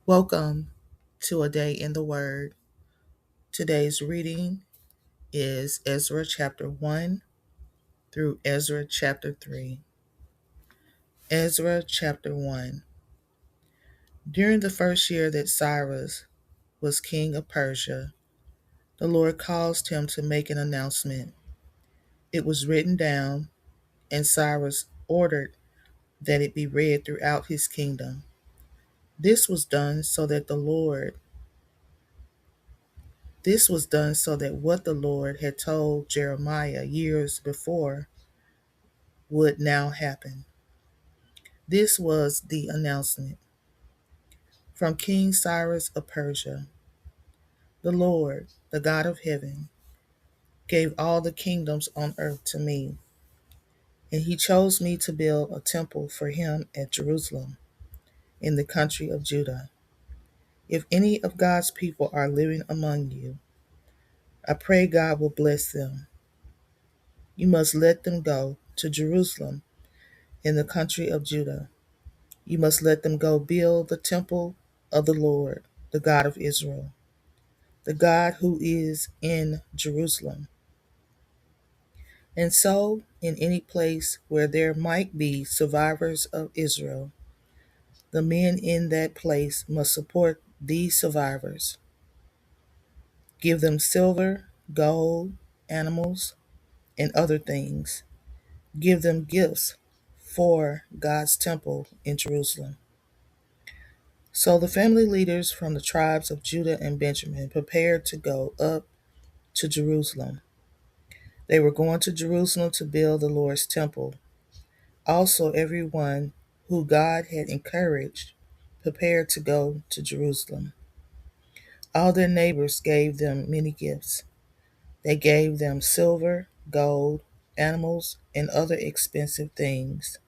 Welcome to a day in the Word. Today's reading is Ezra chapter 1 through Ezra chapter 3. Ezra chapter 1. During the first year that Cyrus was king of Persia, the Lord caused him to make an announcement. It was written down, and Cyrus ordered that it be read throughout his kingdom. This was done so that what the Lord had told Jeremiah years before would now happen. This was the announcement from King Cyrus of Persia. The Lord, the God of heaven, gave all the kingdoms on earth to me, and he chose me to build a temple for him at Jerusalem, in the country of Judah. If any of God's people are living among you, I pray God will bless them. You must let them go to Jerusalem, in the country of Judah. You must let them go build the temple of the Lord, the God of Israel, the God who is in Jerusalem. And so, in any place where there might be survivors of Israel, the men in that place must support these survivors, give them silver, gold, animals, and other things, give them gifts for God's temple in Jerusalem. So the family leaders from the tribes of Judah and Benjamin prepared to go up to Jerusalem. They were going to Jerusalem to build the Lord's temple. Also, everyone who God had encouraged prepared to go to Jerusalem. All their neighbors gave them many gifts. They gave them silver, gold, animals, and other expensive things.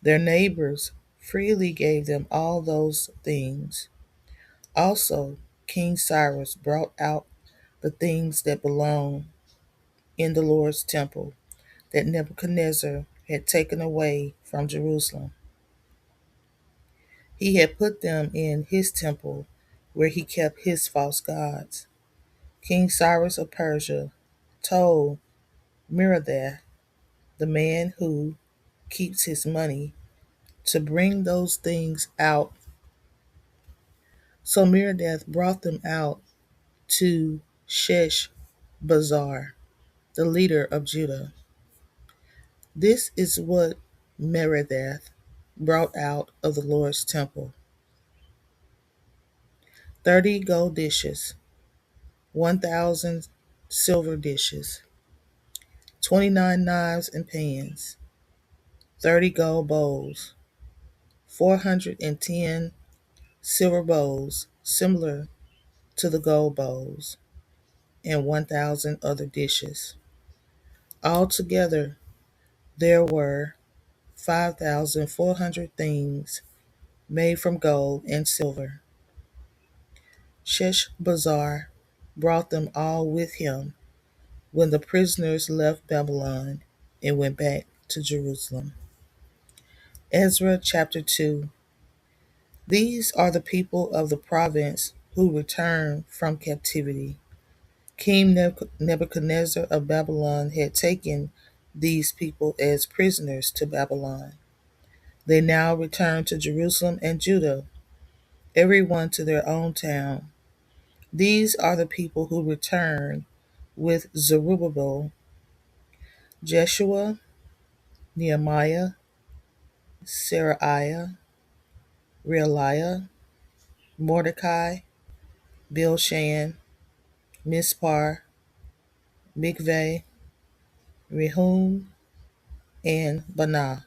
Their neighbors freely gave them all those things. Also, King Cyrus brought out the things that belong in the Lord's temple that Nebuchadnezzar had taken away from Jerusalem. He had put them in his temple where he kept his false gods. King Cyrus of Persia told Merodach, the man who keeps his money, to bring those things out. So Merodach brought them out to Sheshbazzar, the leader of Judah. This is what Merodach brought out of the Lord's temple: 30 gold dishes, 1,000 silver dishes, 29 knives and pans, 30 gold bowls, 410 silver bowls similar to the gold bowls, and 1,000 other dishes. Altogether, there were 5,400 things made from gold and silver. Sheshbazzar brought them all with him when the prisoners left Babylon and went back to Jerusalem. Ezra chapter 2. These are the people of the province who returned from captivity. King Nebuchadnezzar of Babylon had taken these people as prisoners to Babylon. They now return to Jerusalem and Judah, everyone to their own town. These are the people who returned with Zerubbabel, Jeshua, Nehemiah, Seraiah, Realiah, Mordecai, Bilshan, Mispar, Mikveh, Rehum, and Banah.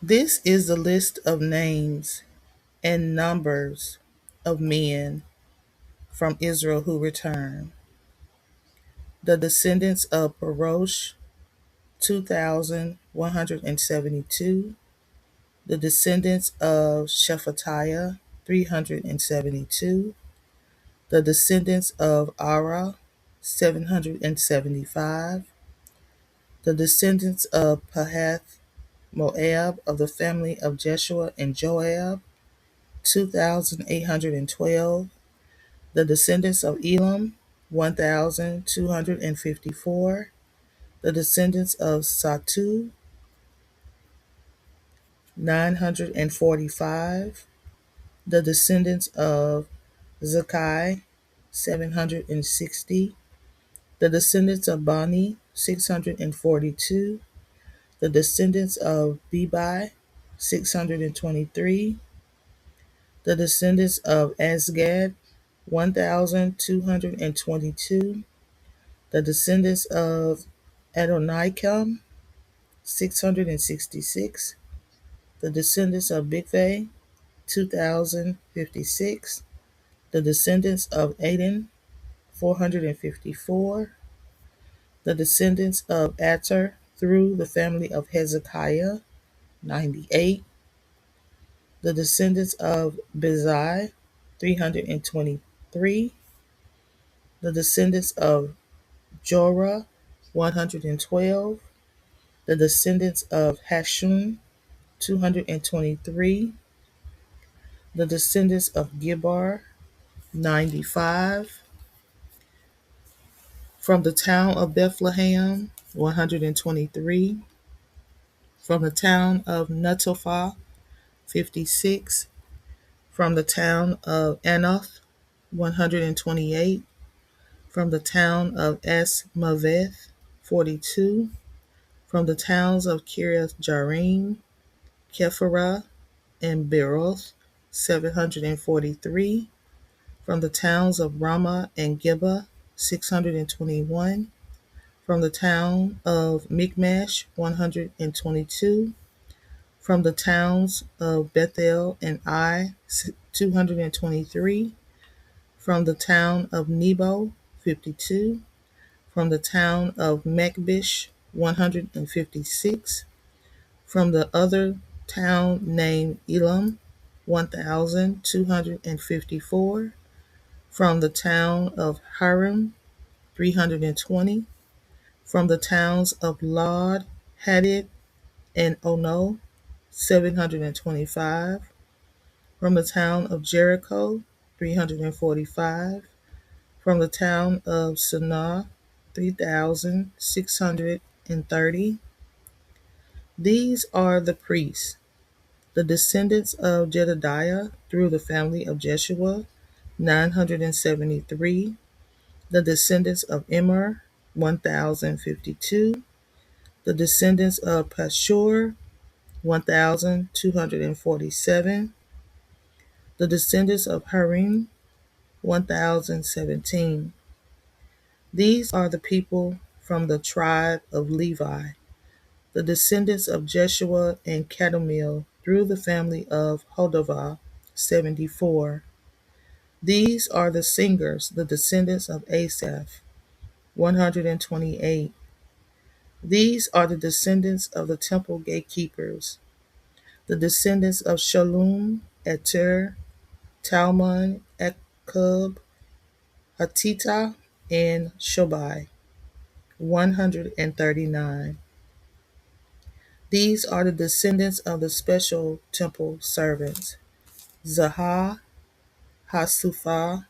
This is the list of names and numbers of men from Israel who returned. The descendants of Parosh, 2,172. The descendants of Shephatiah, 372. The descendants of Ara, 775. The descendants of Pahath Moab of the family of Jeshua and Joab, 2,812. The descendants of Elam, 1,254. The descendants of Satu, 945. The descendants of Zakai, 760. The descendants of Bani, 642. The descendants of Bebai, 623. The descendants of Azgad, 1,222. The descendants of Adonikam, 666. The descendants of Bigvai, 2,056. The descendants of Aden, 454. The descendants of Ater through the family of Hezekiah, 98. The descendants of Bezai, 323. The descendants of Jorah, 112. The descendants of Hashum, 223. The descendants of Gibbar, 95. From the town of Bethlehem, 123. From the town of Netophah, 56. From the town of Anoth, 128. From the town of Esmaveth, 42. From the towns of Kiriath Jearim, Kephirah, and Beeroth, 743. From the towns of Ramah and Gibeah, 621. From the town of Michmash, 122. From the towns of Bethel and Ai, 223. From the town of Nebo, 52. From the town of Machbish, 156. From the other town named Elam, 1,254. From the town of Harim, 320. From the towns of Lod, Hadid, and Ono, 725. From the town of Jericho, 345. From the town of Sanaa, 3,630. These are the priests, the descendants of Jedediah through the family of Jeshua, 973. The descendants of Immer, 1,052. The descendants of Pashur, 1,247. The descendants of Harim, 1,017. These are the people from the tribe of Levi, the descendants of Jeshua and Kadmiel through the family of Hodavah, 74. These are the singers, the descendants of Asaph, 128. These are the descendants of the temple gatekeepers, the descendants of Shalom, Eter, Talmon, Ekub, Hatita, and Shobai, 139. These are the descendants of the special temple servants, Zahah, Hasupha,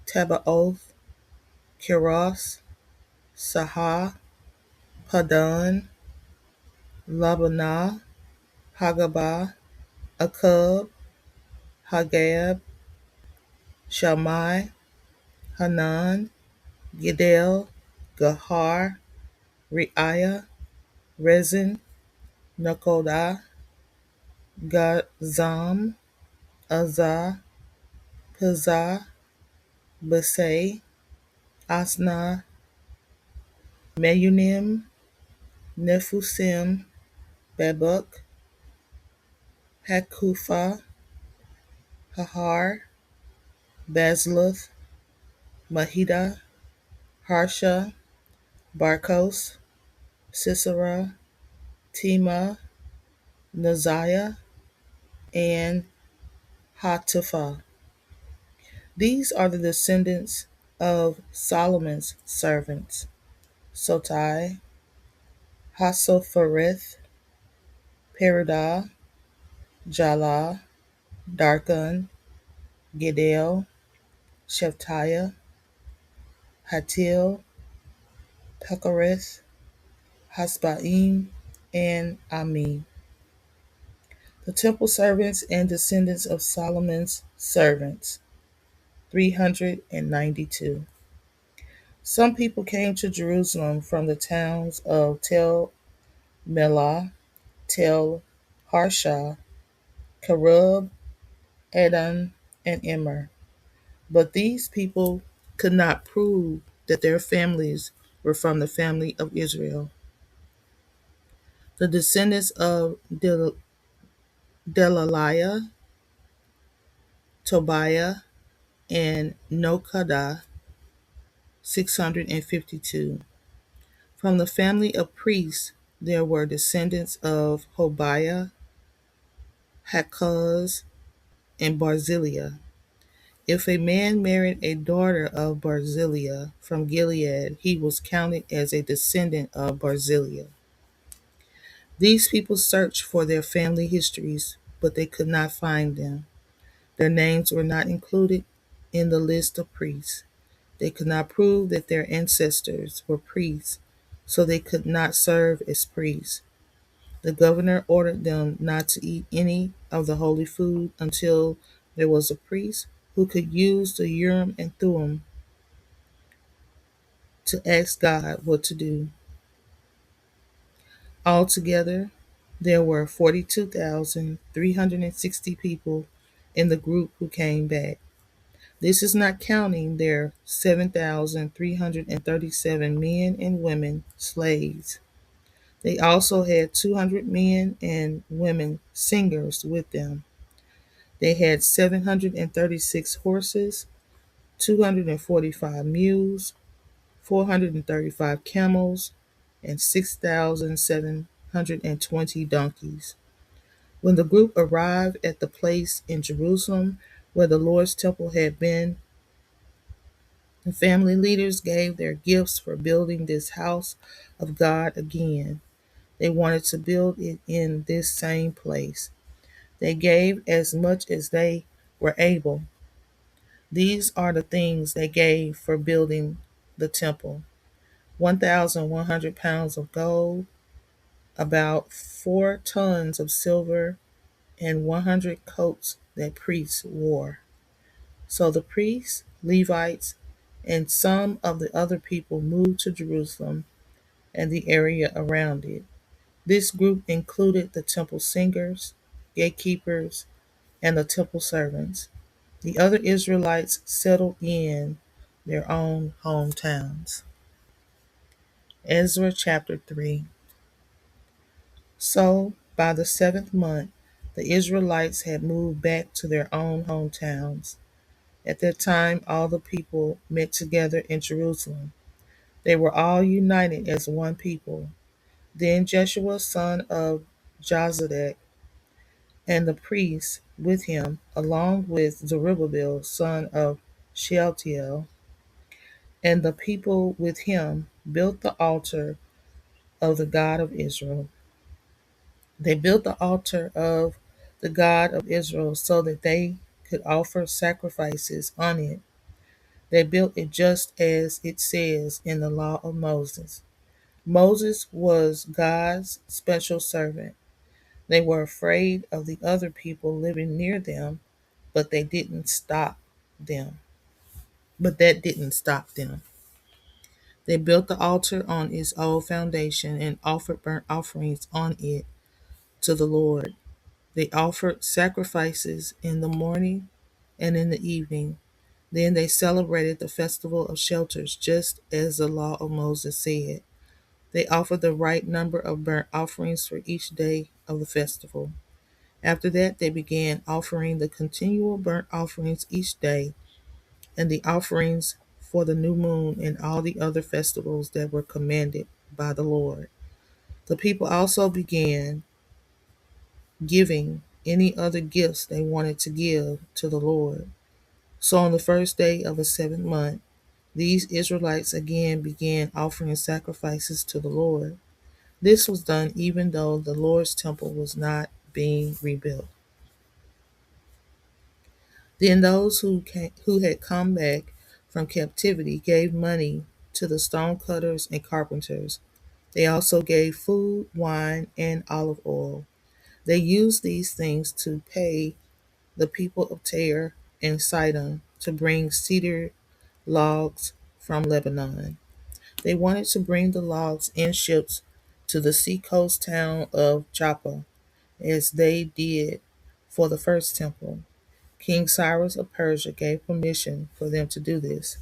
Tabaoth, Keros, Sahah, Padan, Labanah, Hagabah, Akub, Hagab, Shammai, Hanan, Gidel, Gahar, Reiah, Rezin, Nakodah, Gazam, Azah, Pazah, Basai, Asna, Meyunim, Nefusim, Babuk, Hakupha, Hahar, Bazluth, Mahida, Harsha, Barkos, Sisera, Tema, Naziah, and Hatupha. These are the descendants of Solomon's servants, Sotai, Hasophareth, Peridah, Jalah, Darkon, Gedel, Shephatiah, Hatil, Pechereth, Hasbaim, and Ami. The temple servants and descendants of Solomon's servants, 392. Some people came to Jerusalem from the towns of Tel Melah, Tel Harsha, Kerub, Edom, and Immer. But these people could not prove that their families were from the family of Israel. The descendants of Delaliah, Tobiah, and Nokodah, 652. From the family of priests, there were descendants of Hobiah, Hakkoz, and Barzillai. If a man married a daughter of Barzillai from Gilead, he was counted as a descendant of Barzillai. These people searched for their family histories, but they could not find them. Their names were not included in the list of priests. They could not prove that their ancestors were priests, so they could not serve as priests. The governor ordered them not to eat any of the holy food until there was a priest who could use the Urim and Thummim to ask God what to do. Altogether, there were 42,360 people in the group who came back. This is not counting their 7,337 men and women slaves. They also had 200 men and women singers with them. They had 736 horses, 245 mules, 435 camels, and 6,720 donkeys. When the group arrived at the place in Jerusalem where the Lord's temple had been, the family leaders gave their gifts for building this house of God again. They wanted to build it in this same place. They gave as much as they were able. These are the things they gave for building the temple: 1,100 pounds of gold, about 4 tons of silver, and 100 coats that priests wore. So the priests, Levites, and some of the other people moved to Jerusalem and the area around it. This group included the temple singers, gatekeepers, and the temple servants. The other Israelites settled in their own hometowns. Ezra chapter 3. So, by the seventh month, the Israelites had moved back to their own hometowns. At that time, all the people met together in Jerusalem. They were all united as one people. Then Jeshua, son of Jozadak, and the priests with him, along with Zerubbabel, son of Shealtiel, and the people with him, built the altar of the God of Israel. They built the altar of the God of Israel so that they could offer sacrifices on it. They built it just as it says in the law of Moses. Moses was God's special servant. They were afraid of the other people living near them, but they didn't stop them. But that didn't stop them. They built the altar on its old foundation and offered burnt offerings on it to the Lord. They offered sacrifices in the morning and in the evening. Then they celebrated the festival of shelters, just as the law of Moses said. They offered the right number of burnt offerings for each day of the festival. After that, they began offering the continual burnt offerings each day, and the offerings for the new moon and all the other festivals that were commanded by the Lord. The people also began giving any other gifts they wanted to give to the Lord. So on the first day of the seventh month, these Israelites again began offering sacrifices to the Lord. This was done even though the Lord's temple was not being rebuilt. Then those who had come back from captivity gave money to the stonecutters and carpenters. They also gave food, wine, and olive oil. They used these things to pay the people of Tyre and Sidon to bring cedar logs from Lebanon. They wanted to bring the logs in ships to the seacoast town of Joppa, as they did for the first temple. King Cyrus of Persia gave permission for them to do this.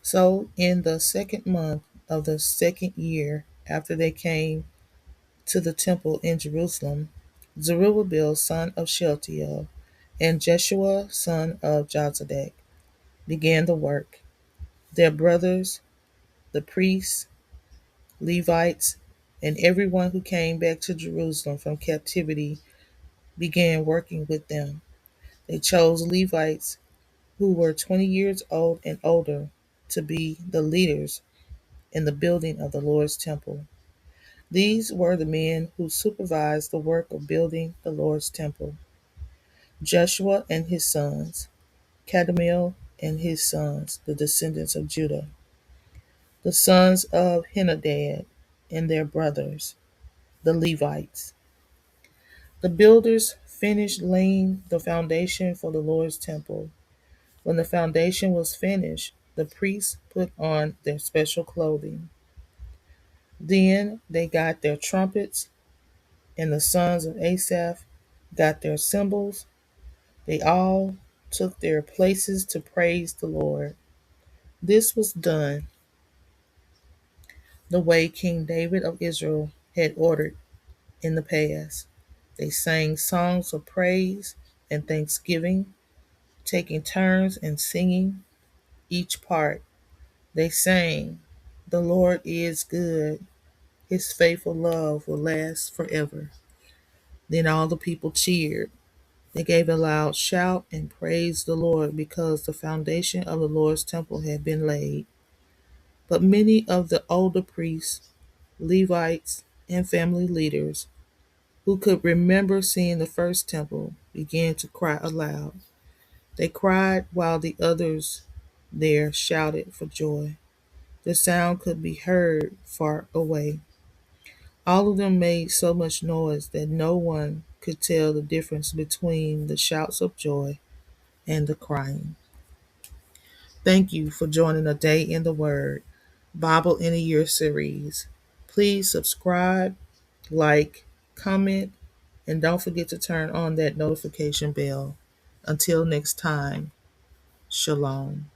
So, in the second month of the second year after they came to the temple in Jerusalem, Zerubbabel son of Shealtiel and Jeshua son of Jozadak began the work. Their brothers, the priests, Levites, and everyone who came back to Jerusalem from captivity began working with them. They chose Levites who were 20 years old and older to be the leaders in the building of the Lord's temple. These were the men who supervised the work of building the Lord's temple: Joshua and his sons, Kadmiel and his sons, the descendants of Judah, the sons of Henadad and their brothers, the Levites. The builders finished laying the foundation for the Lord's temple. When the foundation was finished, the priests put on their special clothing. Then they got their trumpets, and the sons of Asaph got their cymbals. They all took their places to praise the Lord. This was done the way King David of Israel had ordered in the past. They sang songs of praise and thanksgiving, taking turns in singing each part. They sang, "The Lord is good. His faithful love will last forever." Then all the people cheered. They gave a loud shout and praised the Lord because the foundation of the Lord's temple had been laid. But many of the older priests, Levites, and family leaders who could remember seeing the first temple began to cry aloud. They cried while the others there shouted for joy. The sound could be heard far away. All of them made so much noise that no one could tell the difference between the shouts of joy and the crying. Thank you for joining A Day in the Word Bible in a Year series. Please subscribe, like, comment, and don't forget to turn on that notification bell. Until next time, Shalom.